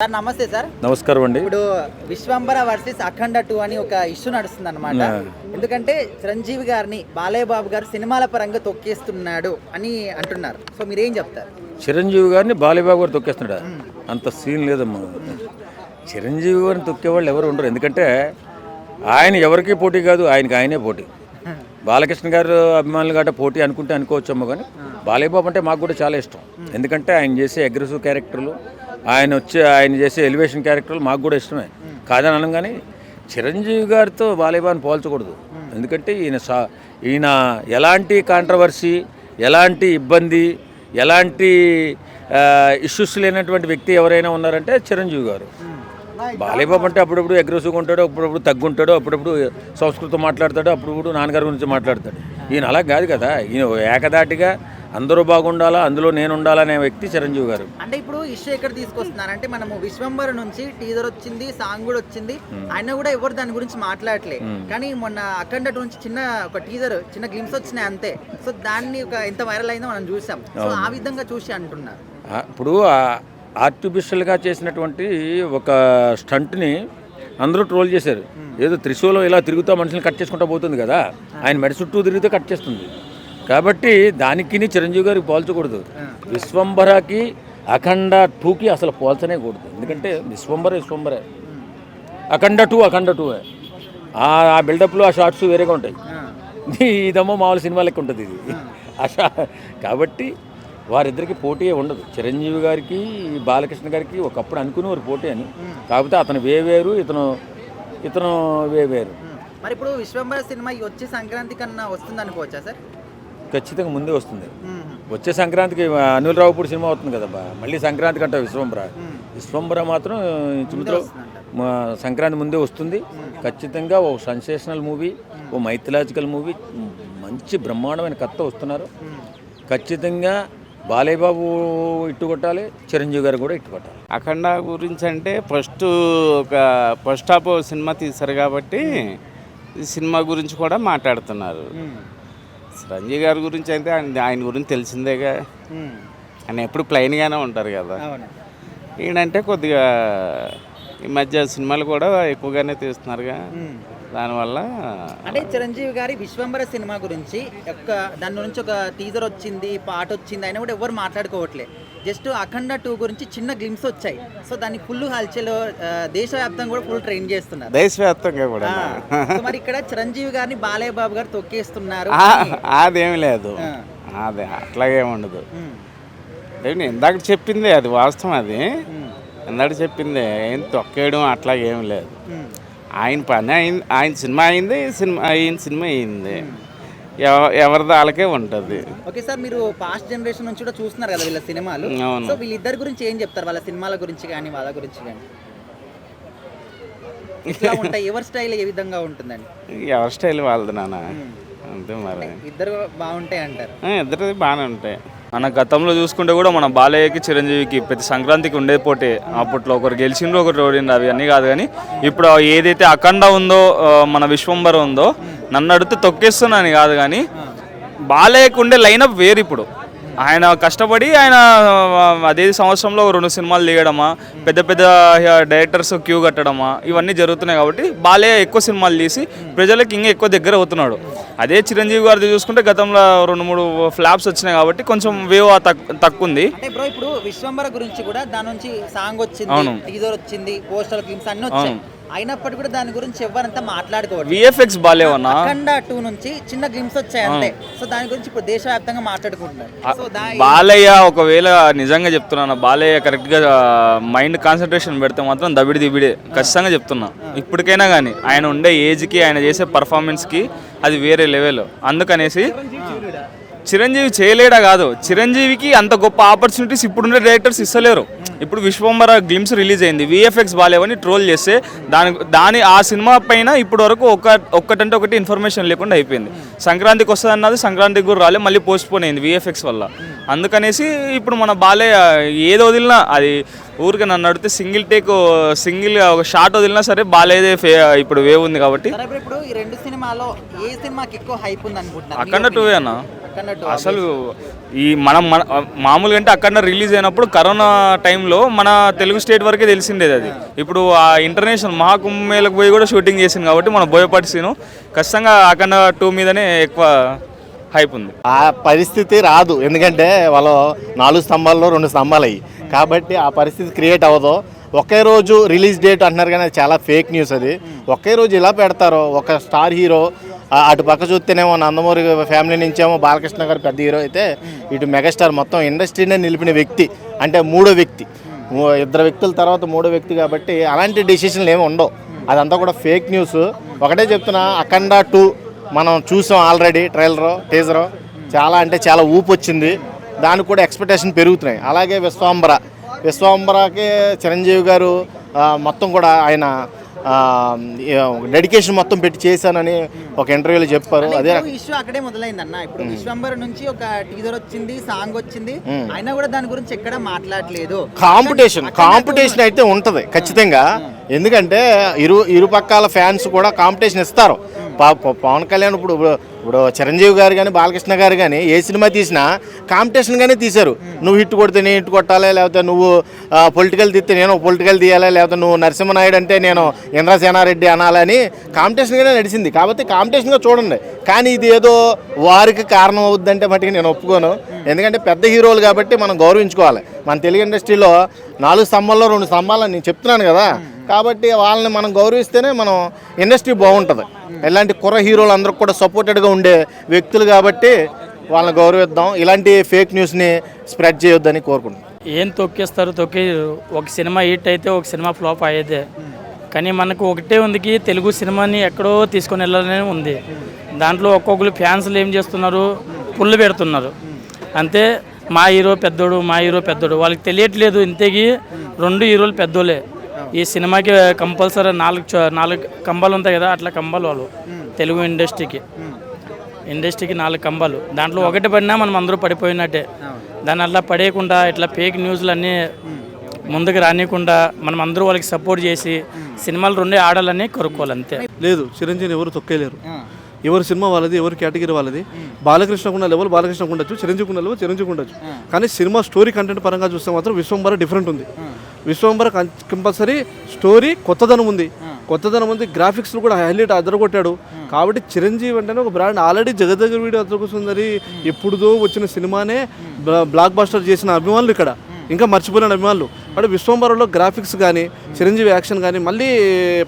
Sir నమస్తే sir. నమస్కారం అండి. ఇప్పుడు విశ్వంబర వర్సెస్ అఖండ 2 అని ఒక ఇష్యూ నడుస్తుంది అనమాట. ఎందుకంటే చిరంజీవి గారిని బాలయ్య బాబు గారు సినిమాల పరంగా తొక్కేస్తున్నాడు అని అంటున్నారు. సో మీరేం చెప్తారు? చిరంజీవి గారిని బాలయ్య బాబు గారు తొక్కేస్తున్నాడా? అంత సీన్ లేదమ్మా. చిరంజీవి గారిని తొక్కేవాళ్ళు ఎవరు ఉండరు. ఎందుకంటే ఆయన ఎవరికి పోటీ కాదు, ఆయనకి ఆయనే పోటీ. బాలకృష్ణ గారు అభిమానులు గట్రా పోటీ అనుకుంటే అనుకోవచ్చమ్మా, కానీ బాలయ్య బాబు అంటే మాకు కూడా చాలా ఇష్టం. ఎందుకంటే ఆయన చేసే అగ్రెసివ్ క్యారెక్టర్లు, ఆయన చేసే ఎలివేషన్ క్యారెక్టర్లు మాకు కూడా ఇష్టమే కాదని అనం. కానీ చిరంజీవి గారితో బాలయ్య బాబుని పోల్చకూడదు. ఎందుకంటే ఈయన ఎలాంటి కాంట్రవర్సీ, ఎలాంటి ఇబ్బంది, ఎలాంటి ఇష్యూస్ లేనటువంటి వ్యక్తి ఎవరైనా ఉన్నారంటే చిరంజీవి గారు. బాలయ్య బాబు అంటే అప్పుడప్పుడు అగ్రెసివ్గా ఉంటాడు, అప్పుడప్పుడు తగ్గుంటాడు, అప్పుడప్పుడు సంస్కృతం మాట్లాడతాడు, అప్పుడప్పుడు నాన్నగారి గురించి మాట్లాడతాడు. ఈయన అలా కాదు కదా. ఈయన ఏకదాటిగా అందరూ బాగుండాలా, అందులో నేను ఉండాలనే వ్యక్తి చిరంజీవి గారు. అంటే ఇప్పుడు ఇష్యూ ఎక్కడ తీసుకొస్తున్నారంటే, మనము విశ్వంబర నుంచి టీజర్ వచ్చింది, సాంగ్ కూడా వచ్చింది, ఆయన కూడా ఎవరు దాని గురించి మాట్లాడలే. కానీ మొన్న అఖండ 2 నుంచి చిన్న ఒక టీజర్, చిన్న గ్లిమ్స్ వచ్చినాయి అంతే. సో దాన్ని ఎంత వైరల్ అయిందో మనం చూసాం. సో ఆ విధంగా చూసి అంటున్నారు. ఇప్పుడు ఆర్టిఫిషియల్గా చేసినటువంటి ఒక స్టంట్ని అందరూ ట్రోల్ చేశారు. ఏదో త్రిశూలం ఇలా తిరుగుతూ మనుషులు కట్ చేసుకుంటూ పోతుంది కదా, ఆయన మెడ చుట్టూ తిరిగితే కట్ చేస్తుంది. కాబట్టి దానికి చిరంజీవి గారికి పోల్చకూడదు. విశ్వంబరకి అఖండ 2కి అసలు పోల్చనే కూడదు. ఎందుకంటే విశ్వంబరే, అఖండ 2 ఆ బిల్డప్లు, ఆ షార్ట్స్ వేరేగా ఉంటాయి. ఇదేమో మామూలు సినిమా లెక్క ఉంటుంది ఇది. కాబట్టి వారిద్దరికి పోటీ ఉండదు. చిరంజీవి గారికి, బాలకృష్ణ గారికి ఒకప్పుడు అనుకునేవారు పోటీ అని. కాకపోతే అతను వేరు, ఇతను వేరు. మరి ఇప్పుడు విశ్వంబర సినిమా వచ్చే సంక్రాంతి కన్నా వస్తుంది అనుకోవచ్చా సార్? ఖచ్చితంగా ముందే వస్తుంది. వచ్చే సంక్రాంతికి అనిల్ రావుపూడి సినిమా అవుతుంది కదా, మళ్ళీ సంక్రాంతికి అంట విశ్వంబర మాత్రం ఇంచుమిత్తులో సంక్రాంతి ముందే వస్తుంది. ఖచ్చితంగా ఓ సెన్సేషనల్ మూవీ, ఓ మైథలాజికల్ మూవీ, మంచి బ్రహ్మాండమైన కథ వస్తున్నారు. ఖచ్చితంగా బాలయ్య బాబు ఇట్టు కొట్టాలి, చిరంజీవి గారు కూడా ఇట్టు కొట్టాలి. అఖండ గురించి అంటే ఫస్ట్ హాఫ్ సినిమా తీశారు కాబట్టి ఈ సినిమా గురించి కూడా మాట్లాడుతున్నారు. చిరంజీవి గారి గురించి అయితే ఆయన గురించి తెలిసిందేగా, ఆయన ఎప్పుడు ప్లెయిన్గానే ఉంటారు కదా. ఈయనంటే కొద్దిగా ఈ మధ్య సినిమాలు కూడా ఎక్కువగానే తీస్తున్నారుగా, దానివల్ల. అంటే చిరంజీవి గారి విశ్వంబర సినిమా గురించి దాని నుంచి ఒక టీజర్ వచ్చింది, పాట వచ్చింది, అయినా కూడా ఎవరు మాట్లాడుకోవట్లేదు. జస్ట్ అఖండ 2 గురించి చిన్న గ్లిమ్స్ వచ్చాయి. సో దాన్ని ఫుల్ హల్చల్, దేశవ్యాప్తంగా కూడా ఫుల్ ట్రైన్ చేస్తున్నారు. దేశవ్యాప్తంగా కూడా. మరి ఇక్కడ చిరంజీవి గారిని బాలయ్య బాబు గారు తొక్కేస్తున్నారు. అదేమి లేదు, అదే అట్లాగే ఉండదు. ఇందాక చెప్పింది అది వాస్తవం. అది ఇందాక చెప్పింది ఏం తొక్కేయడం అట్లాగేం లేదు. ఆయన పని అయింది, ఆయన సినిమా అయింది, సినిమా అయింది, ఎవరిది వాళ్ళకే ఉంటుంది. ఓకే సార్, మీరు పాస్ట్ జనరేషన్ నుంచి కూడా చూస్తున్నారు కదా వీళ్ళ సినిమాలు. సో వీళ్ళిద్దరి గురించి ఏం చెప్తారు? వాళ్ళ సినిమాల గురించి కానీ వాళ్ళ గురించి కానీ ఎట్లా ఉంటాయి? ఎవరి స్టైల్ ఏ విధంగా ఉంటుందండి? ఎవరి స్టైల్ వాళ్ళది నాన్న, అంతే. మరి ఇద్దరు బాగుంటాయి అంటారు? ఇద్దరిది బాగానే ఉంటాయి. మన గతంలో చూసుకుంటే కూడా మన బాలయ్యకి, చిరంజీవికి ప్రతి సంక్రాంతికి ఉండే పోటీ. అప్పట్లో ఒకరు గెలిచిండ్రు, ఒకరు ఓడిండ్రు, అవి అన్నీ కాదు. కానీ ఇప్పుడు ఏదైతే అఖండ ఉందో, మన విశ్వంబర ఉందో, నన్ను అడిగితే తొక్కేస్తున్నాను కాదు. కానీ బాలయ్యకు ఉండే లైనప్ వేరు. ఇప్పుడు ఆయన కష్టపడి ఆయన అదే సంవత్సరంలో 2 సినిమాలు తీయడమా, పెద్ద పెద్ద డైరెక్టర్స్ క్యూ కట్టడమా, ఇవన్నీ జరుగుతున్నాయి. కాబట్టి బాలయ్య ఎక్కువ సినిమాలు తీసి ప్రజలకు ఇంకా ఎక్కువ దగ్గర అవుతున్నాడు. అదే చిరంజీవి గారిది చూసుకుంటే గతంలో 2-3 ఫ్లాప్స్ వచ్చినాయి కాబట్టి కొంచెం వేవ్ తక్కువ ఉంది. అంటే బ్రో ఇప్పుడు విశ్వంబర గురించి కూడా దాని నుంచి సాంగ్ వచ్చింది, టీజర్ వచ్చింది, పోస్టర్ క్లిప్స్ అన్ని వచ్చాయి. అయినప్పటికీ కూడా దాని గురించి ఎవరంతా మాట్లాడుకోవాలి. విఎఫ్ఎక్స్ బాలేవన్నా. అఖండ 2 నుంచి చిన్న గ్లిమ్స్ వచ్చాయి అంతే. సో దాని గురించి ఇప్పుడు దేశవ్యాప్తంగా మాట్లాడుకుంటున్నారు. బాలయ్య ఒకవేళ నిజంగా చెప్తున్నా, బాలయ్య కరెక్ట్గా మైండ్ కాన్సన్ట్రేషన్ పెడితే మాత్రం దిబిడే ఖచ్చితంగా చెప్తున్నా. ఇప్పటికైనా కానీ ఆయన ఉండే ఏజ్కి, ఆయన చేసే పర్ఫార్మెన్స్కి అది వేరే లెవెల్. అందుకనేసి చిరంజీవి చేయలేడా కాదు, చిరంజీవికి అంత గొప్ప ఆపర్చునిటీస్ ఇప్పుడున్న డైరెక్టర్స్ ఇస్తలేరు. ఇప్పుడు విశ్వంబర గ్లిమ్స్ రిలీజ్ అయింది, విఎఫ్ఎక్స్ బాలేవని ట్రోల్ చేస్తే ఆ సినిమా పైన ఇప్పటి వరకు ఒక్కటంటే ఒకటి ఇన్ఫర్మేషన్ లేకుండా అయిపోయింది. సంక్రాంతికి వస్తుంది అన్నది సంక్రాంతికి కూడా రాలే, మళ్ళీ పోస్ట్ పోన్ అయింది విఎఫ్ఎక్స్ వల్ల. అందుకనేసి ఇప్పుడు మన బాలయ్య ఏది వదిలినా, అది ఊరికి నన్ను అడిగితే సింగిల్ ఒక షాట్ వదిలినా సరే బాలయ్యదే ఇప్పుడు వేవ్ ఉంది. కాబట్టి ఇప్పుడు ఈ 2 సినిమాలో ఏ సినిమాకి ఎక్కువ హైప్ ఉంది అనుకుంటున్నారు? అఖండ 2 అన్న. అఖండ 2 అసలు ఈ మన మామూలుగా అంటే అక్కడ రిలీజ్ అయినప్పుడు కరోనా టైంలో మన తెలుగు స్టేట్ వరకే తెలిసిండేది అది. ఇప్పుడు ఆ ఇంటర్నేషనల్ మహాకుంభమేళకు పోయి కూడా షూటింగ్ చేసింది కాబట్టి మన బోయపాటి సీను ఖచ్చితంగా అఖండ 2 మీదనే ఎక్కువ హైప్ ఉంది. ఆ పరిస్థితి రాదు, ఎందుకంటే వాళ్ళు 4 స్తంభాల్లో 2 స్తంభాలు అయ్యి కాబట్టి ఆ పరిస్థితి క్రియేట్ అవ్వదు. ఒకే రోజు రిలీజ్ డేట్ అంటున్నారు కానీ అది చాలా ఫేక్ న్యూస్. అది ఒకే రోజు ఇలా పెడతారు. ఒక స్టార్ హీరో అటు పక్క చూస్తేనేమో నందమూరి ఫ్యామిలీ నుంచేమో బాలకృష్ణ గారు పెద్ద హీరో అయితే, ఇటు మెగాస్టార్ మొత్తం ఇండస్ట్రీనే నిలిపిన వ్యక్తి, అంటే మూడో వ్యక్తి, 2 వ్యక్తుల తర్వాత మూడో వ్యక్తి కాబట్టి అలాంటి డెసిషన్లు ఏమి ఉండవు. అదంతా కూడా ఫేక్ న్యూస్. ఒకటే చెప్తున్నా, అఖండ 2 మనం చూసాం ఆల్రెడీ, ట్రైలరు టీజరు చాలా అంటే చాలా ఊపు వచ్చింది. దానికి కూడా ఎక్స్పెక్టేషన్ పెరుగుతున్నాయి. అలాగే విశ్వాంబరకి చిరంజీవి గారు మొత్తం కూడా ఆయన డెడికేషన్ మొత్తం పెట్టి చేశానని ఒక ఇంటర్వ్యూలో చెప్పారు. అదే ఇష్యూ అక్కడే మొదలైందన్న. ఇప్పుడు విశ్వంబర నుంచి ఒక టీజర్ వచ్చింది, సాంగ్ వచ్చింది, అయినా కూడా దాని గురించి ఎక్కడ మాట్లాడలేదు. కాంపిటీషన్ అయితే ఉంటది ఖచ్చితంగా. ఎందుకంటే ఇరు పక్కాల ఫ్యాన్స్ కూడా కాంపిటీషన్ ఇస్తారు. పవన్ కళ్యాణ్ ఇప్పుడు చిరంజీవి గారు కానీ బాలకృష్ణ గారు కానీ ఏ సినిమా తీసినా కాంపిటీషన్గానే తీశారు. నువ్వు హిట్ కొడితే నేను హిట్ కొట్టాలి, లేకపోతే నువ్వు పొలిటికల్ తీస్తే నేను పొలిటికల్ తీయాలి, లేకపోతే నువ్వు నరసింహనాయుడు అంటే నేను ఇంద్రసేనారెడ్డి అనాలని కాంపిటీషన్గానే నడిచింది. కాబట్టి కాంపిటీషన్గా చూడండి. కానీ ఇది ఏదో వారికి కారణం అవుద్దంటే మటుకు నేను ఒప్పుకోను. ఎందుకంటే పెద్ద హీరోలు కాబట్టి మనం గౌరవించుకోవాలి. మన తెలుగు ఇండస్ట్రీలో 4 స్తంభాల్లో 2 స్తంభాలని నేను చెప్తున్నాను కదా. కాబట్టి వాళ్ళని మనం గౌరవిస్తేనే మనం ఇండస్ట్రీ బాగుంటుంది. ఇలాంటి కుర్ర హీరోలు అందరికి కూడా సపోర్టెడ్గా ఉండే వ్యక్తులు కాబట్టి వాళ్ళని గౌరవిద్దాం. ఇలాంటి ఫేక్ న్యూస్ని స్ప్రెడ్ చేయొద్దని కోరుకుంటున్నాం. ఏం తొక్కి ఒక సినిమా హిట్ అయితే ఒక సినిమా ఫ్లాప్ అయ్యేదే. కానీ మనకు ఒకటే ఉంది, తెలుగు సినిమాని ఎక్కడో తీసుకొని వెళ్ళాలనే ఉంది. దాంట్లో ఒక్కొక్కరు ఫ్యాన్స్లు ఏం చేస్తున్నారు, పుల్లు పెడుతున్నారు అంతే. మా హీరో పెద్దోడు వాళ్ళకి తెలియట్లేదు. ఇంతకీ 2 హీరోలు పెద్దోళ్ళే. ఈ సినిమాకి కంపల్సరీ 4 కంబాలు ఉంటాయి కదా, అట్లా కంబాలు వాళ్ళు తెలుగు ఇండస్ట్రీకి 4 కంబాలు. దాంట్లో ఒకటి పడినా మనం అందరూ పడిపోయినట్టే. దాని అట్లా పడేయకుండా ఇట్లా ఫేక్ న్యూస్లు అన్నీ ముందుకు రానియకుండా మనం అందరూ వాళ్ళకి సపోర్ట్ చేసి సినిమాలు 2 ఆడాలని కోరుకోవాలి అంతే. లేదు, చిరంజీవిని ఎవరు తొక్కేయలేరు. ఎవరి సినిమా వాళ్ళది, ఎవరి కేటగిరీ వాళ్ళది. బాలకృష్ణకున్న లెవెల్ బాలకృష్ణకు ఉండొచ్చు, చిరంజీవికున్న లెవెల్ చిరంజీవికి ఉండొచ్చు. కానీ సినిమా స్టోరీ కంటెంట్ పరంగా చూస్తే మాత్రం విశ్వంబర డిఫరెంట్ ఉంది. విశ్వంబర కంపల్సరీ స్టోరీ కొత్తదనం ఉంది. గ్రాఫిక్స్లు కూడా హైలైట్ అదరగొట్టాడు. కాబట్టి చిరంజీవి అంటేనే ఒక బ్రాండ్. ఆల్రెడీ జగదగ వీడియో అదరకు సుందరి ఎప్పుడుదో వచ్చిన సినిమానే బ్లాక్ బస్టర్ చేసిన అభిమానులు ఇక్కడ ఇంకా మర్చిపోయిన అభిమానులు. అంటే విశ్వంబరలో గ్రాఫిక్స్ కానీ చిరంజీవి యాక్షన్ కానీ మళ్ళీ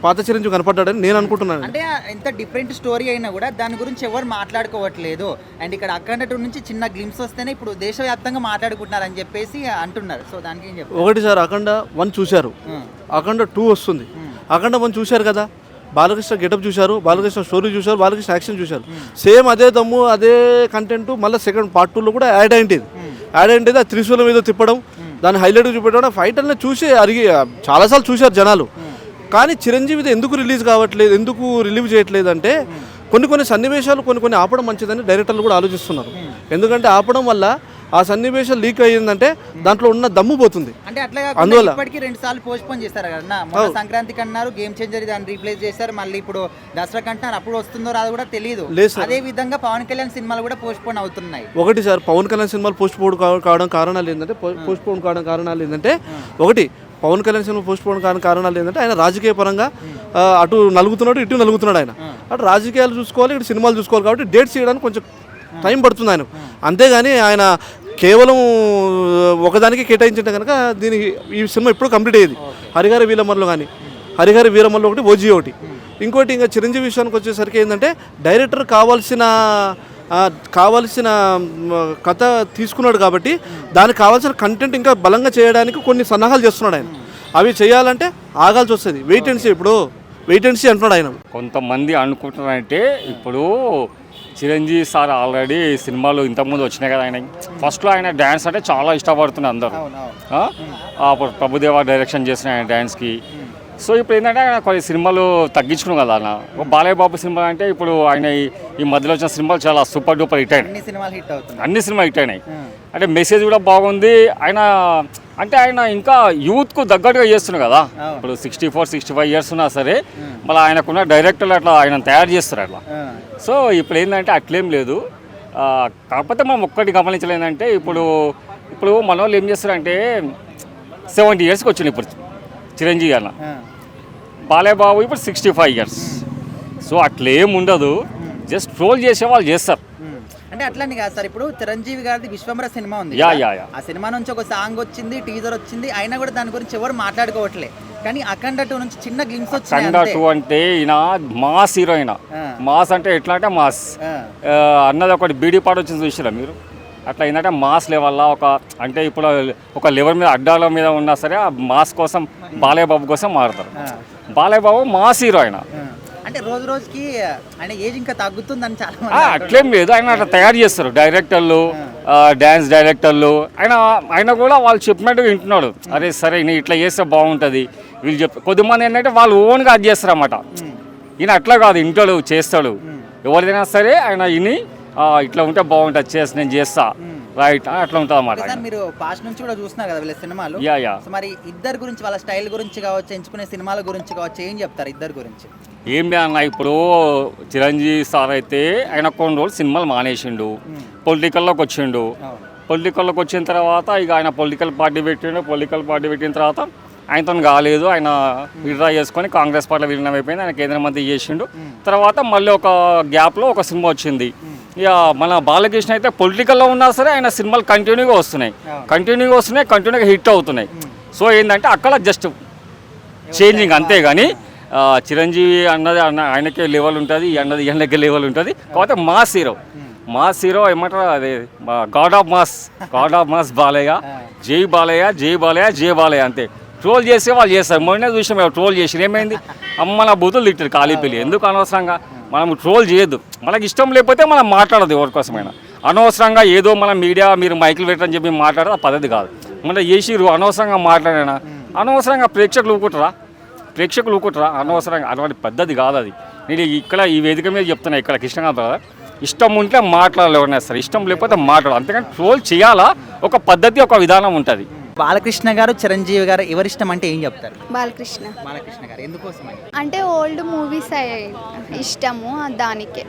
పాత చిరంజీవి కనపడ్డాడని నేను అనుకుంటున్నాను. అంటే ఎంత డిఫరెంట్ స్టోరీ అయినా కూడా దాని గురించి ఎవరు మాట్లాడుకోవట్లేదు. అండ్ ఇక్కడ అఖండ 2 నుంచి చిన్న గ్లిమ్స్ వస్తేనే ఇప్పుడు దేశవ్యాప్తంగా మాట్లాడుకుంటున్నారని చెప్పేసి అంటున్నారు. సో దానికి ఏం చెప్పారు? ఒకటి సార్, అఖండ 1 చూశారు, అఖండ 2 వస్తుంది. అఖండ 1 చూశారు కదా, బాలకృష్ణ గెటప్ చూశారు, బాలకృష్ణ స్టోరీ చూశారు, బాలకృష్ణ యాక్షన్ చూశారు. సేమ్ అదే దమ్ము అదే కంటెంట్ మళ్ళీ సెకండ్ పార్ట్ 2లో కూడా యాడ్ అయింది. ఆ త్రిశూలం మీద తిప్పడం, దాన్ని హైలైట్ చూపెట్టడం, ఫైట్ అన్నీ చూసి చాలాసార్లు చూశారు జనాలు. కానీ చిరంజీవిది ఎందుకు రిలీజ్ కావట్లేదు, ఎందుకు రిలీవ్ చేయట్లేదు అంటే కొన్ని సన్నివేశాలు కొన్ని ఆపడం మంచిదని డైరెక్టర్లు కూడా ఆలోచిస్తున్నారు. ఎందుకంటే ఆపడం వల్ల ఆ సన్నివేశాలు లీక్ అయ్యిందంటే దాంట్లో ఉన్న దమ్ము పోతుంది. అంటే అట్లా అందువల్ల ఇప్పటికీ 2 సార్లు పోస్ట్ పోన్ చేశారు కదా. మొన్న సంక్రాంతికి అన్నారు గేమ్ చేంజర్, దాన్ని రీప్లేస్ చేశారు. మళ్ళీ ఇప్పుడు దసరాకి అంటున్నారు. అప్పుడు వస్తుందో రాదు కూడా తెలియదు. అదే విధంగా పవన్ కళ్యాణ్ సినిమాలు కూడా పోస్ట్ పోన్ అవుతున్నాయి. ఒకటి సార్, పవన్ కళ్యాణ్ సినిమాలు పోస్ట్ పోన్ కావడం కారణాలు ఏంటంటే ఒకటి Pawan Kalyan cinema postpone కారణాలు ఏంటంటే ఆయన రాజకీయ పరంగా అటు నలుగుతున్నాడు, ఇటు నలుగుతున్నాడు. ఆయన అటు రాజకీయాలు చూసుకోవాలి, ఇటు సినిమాలు చూసుకోవాలి. కాబట్టి డేట్స్ చేయడానికి కొంచెం టైం పడుతుంది ఆయన. అంతేగాని ఆయన కేవలం ఒకదానికి కేటాయించింటే కనుక ఈ సినిమా ఎప్పుడూ కంప్లీట్ అయ్యేది. హరిహర వీరమల్లు ఒకటి, ఓజీ ఒకటి. ఇంకోటి ఇంకా చిరంజీవి విషయానికి వచ్చేసరికి ఏంటంటే డైరెక్టర్ కావాల్సిన కథ తీసుకున్నాడు కాబట్టి దానికి కావాల్సిన కంటెంట్ ఇంకా బలంగా చేయడానికి కొన్ని సన్నాహాలు చేస్తున్నాడు ఆయన. అవి చేయాలంటే ఆగాల్సి వస్తుంది. వెయిట్ అండ్ సీ అంటున్నాడు ఆయన. కొంతమంది అనుకుంటున్నారంటే ఇప్పుడు చిరంజీవి సార్ ఆల్రెడీ సినిమాలు ఇంతకుముందు వచ్చినాయి కదా. ఆయన ఫస్ట్లో ఆయన డ్యాన్స్ అంటే చాలా ఇష్టపడుతున్నారు అందరూ. అప్పుడు ప్రభుదేవ డైరెక్షన్ చేసిన ఆయన డ్యాన్స్కి. సో ఇప్పుడు ఏంటంటే ఆయన కొన్ని సినిమాలు తగ్గించుకున్నాం కదా అన్న. బాలయ్య బాబు సినిమా అంటే ఇప్పుడు ఆయన ఈ మధ్యలో వచ్చిన సినిమాలు చాలా సూపర్ డూపర్ హిట్ అయినాయి. అన్ని సినిమాలు హిట్ అయినాయి. అంటే మెసేజ్ కూడా బాగుంది. ఆయన ఇంకా యూత్కు తగ్గట్టుగా చేస్తున్నాడు కదా. ఇప్పుడు 64-65 ఇయర్స్ ఉన్నా సరే మళ్ళీ ఆయనకున్న డైరెక్టర్లు అట్లా ఆయన తయారు చేస్తారు అట్లా. సో ఇప్పుడు ఏంటంటే అట్లేం లేదు. కాకపోతే మనం ఒక్కటి గమనించలేదంటే ఇప్పుడు మన వాళ్ళు ఏం చేస్తారంటే 70 ఇయర్స్కి వచ్చింది ఇప్పుడు చిరంజీవి అన్న, బాలయ్య బాబు ఇప్పుడు 65 ఇయర్స్. సో అట్లేం ఉండదు, జస్ట్ ట్రోల్ చేసే వాళ్ళు చేస్తారు. అంటే అట్లని కాదు సార్, ఇప్పుడు చిరంజీవి గారిది విశ్వంబర సినిమా ఉంది యా కదా, యా యా ఆ సినిమా నుంచి ఒక సాంగ్ వచ్చింది, టీజర్ వచ్చింది, అయినా కూడా దాని గురించి ఎవరు మాట్లాడుకోవట్లే. కానీ అఖండ 2 నుంచి చిన్న గ్లిమ్స్ వచ్చింది కండా 2 అంటే ఈయన మాస్ హీరోయిన్. మాస్ అంటే ఎట్లా అంటే మాస్ అన్నది ఒకటి బీడీ పాట వచ్చింది చూసిరా మీరు, అట్లా ఏంటంటే మాస్ లెవెల్లో అంటే ఇప్పుడు ఒక లెవెల్ మీద అడ్డాల మీద ఉన్నా సరే ఆ మాస్ కోసం బాలయ్య బాబు కోసం మారుతారు. బాలయ్య బాబు మాస్ హీరో ఆయన. అంటే రోజు రోజుకి ఆయన ఏజ్ ఇంకా తగ్గుతుందని చాలా మంది అట్లేం లేదు, ఆయన అట్లా తయారు చేస్తారు డైరెక్టర్లు, డ్యాన్స్ డైరెక్టర్లు. ఆయన కూడా వాళ్ళు చెప్పినట్టుగా వింటున్నాడు, అరే సరే నేను ఇట్లా చేస్తే బాగుంటుంది వీళ్ళు కొద్దిమంది ఏంటంటే వాళ్ళు ఓన్గా అది చేస్తారు అన్నమాట. ఈయన అట్లా కాదు, ఇంటాడు చేస్తాడు, ఎవరిదైనా సరే ఆయన ఇని ఇట్లా ఉంటే బాగుంటుంది నేను చేస్తా రైట్ అట్లా ఉంటుంది అన్నమాట. సార్ మీరు పాస్ట్ నుంచి కూడా చూస్తున్నారు కదా వీళ్ళ సినిమాలు, యా యా. సో మరి ఇద్దరు గురించి వాళ్ళ స్టైల్ గురించి కావచ్చు, ఎంచుకునే సినిమాల గురించి కావచ్చు, ఏం చెప్తారు ఇద్దరు గురించి? ఏం అన్న, ఇప్పుడు చిరంజీవి సార్ అయితే ఆయన కొన్ని రోజులు సినిమాలు మానేసిండు, పొలిటికల్లోకి వచ్చిండు. పొలిటికల్లోకి వచ్చిన తర్వాత ఇక ఆయన పొలిటికల్ పార్టీ పెట్టిన తర్వాత ఆయనతో కాలేదు, ఆయన విడ్రా చేసుకొని కాంగ్రెస్ పార్టీలో విలీనం అయిపోయింది, ఆయన కేంద్ర మంత్రి చేసిండు. తర్వాత మళ్ళీ ఒక గ్యాప్లో ఒక సినిమా వచ్చింది. ఇక మన బాలకృష్ణ అయితే పొలిటికల్లో ఉన్నా సరే ఆయన సినిమాలు కంటిన్యూగా కంటిన్యూగా హిట్ అవుతున్నాయి. సో ఏంటంటే అక్కడ జస్ట్ చేంజింగ్ అంతే కానీ చిరంజీవి అన్నది ఆయనకే లెవెల్ ఉంటుంది, ఈయనకే లెవెల్ ఉంటుంది. కాకపోతే మాస్ హీరో ఏమంటారు, అదే గాడ్ ఆఫ్ మాస్ బాలయ్య, జై బాలయ్య అంతే. ట్రోల్ చేసే వాళ్ళు చేస్తారు, మొన్న చూసాం ట్రోల్ చేసి ఏమైంది, అమ్మ నా బూతులు తిట్టారు కాళీపల్లి. ఎందుకు అనవసరంగా మనం ట్రోల్ చేయొద్దు, మనకి ఇష్టం లేకపోతే మనం మాట్లాడదు ఎవరికోసమైనా. అనవసరంగా ఏదో మన మీడియా మీరు మైకులు పెట్టని చెప్పి మాట్లాడదు, ఆ పద్ధతి కాదు. మన చేసిరు అనవసరంగా మాట్లాడినా అనవసరంగా ప్రేక్షకులు ఊకుంటారా అనవసరంగా, అటువంటి పద్ధతి కాదు అది. నేను ఇక్కడ ఈ వేదిక మీద చెప్తున్నా, ఇక్కడ కృష్ణకాంత్ కదా, ఇష్టం ఉంటే మాట్లాడాలి ఎవరైనా సరే, ఇష్టం లేకపోతే మాట్లాడాలి. అంతేకాని ట్రోల్ చేయాలా, ఒక పద్ధతి ఒక విధానం ఉంటుంది. బాలకృష్ణ గారు చిరంజీవి గారు ఎవరిష్టం అంటే ఏం చెప్తారు? బాలకృష్ణ గారు ఎందుకోసం? అంటే ఓల్డ్ మూవీస్ ఇష్టము దానికే.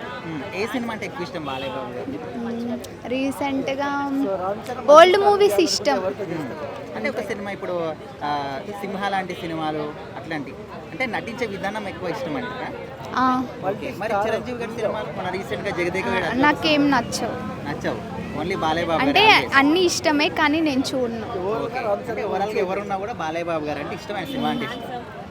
ఏ సినిమా అంటే ఎక్కువ ఇష్టం బాలయ్య బాబు గారు? రీసెంట్గా ఓల్డ్ మూవీస్ ఇష్టం. అంటే ఒక సినిమా ఇప్పుడు సింహ లాంటి సినిమాలు అట్లాంటి అంటే నటించే విధానం ఎక్కువ ఇష్టం అంటారా? ఓకే. మరి చిరంజీవి గారి సినిమాలు మన రీసెంట్గా జగదేక నాకేం నచ్చవు, ఓన్లీ బాలయ్య బాబు అంటే అన్ని ఇష్టమే కానీ నేను చూడను. ఓకే. అంటే ఎవరున్నా కూడా బాలయ్య బాబు గారు అంటే ఇష్టమైన సినిమా అంటే ఇష్టం.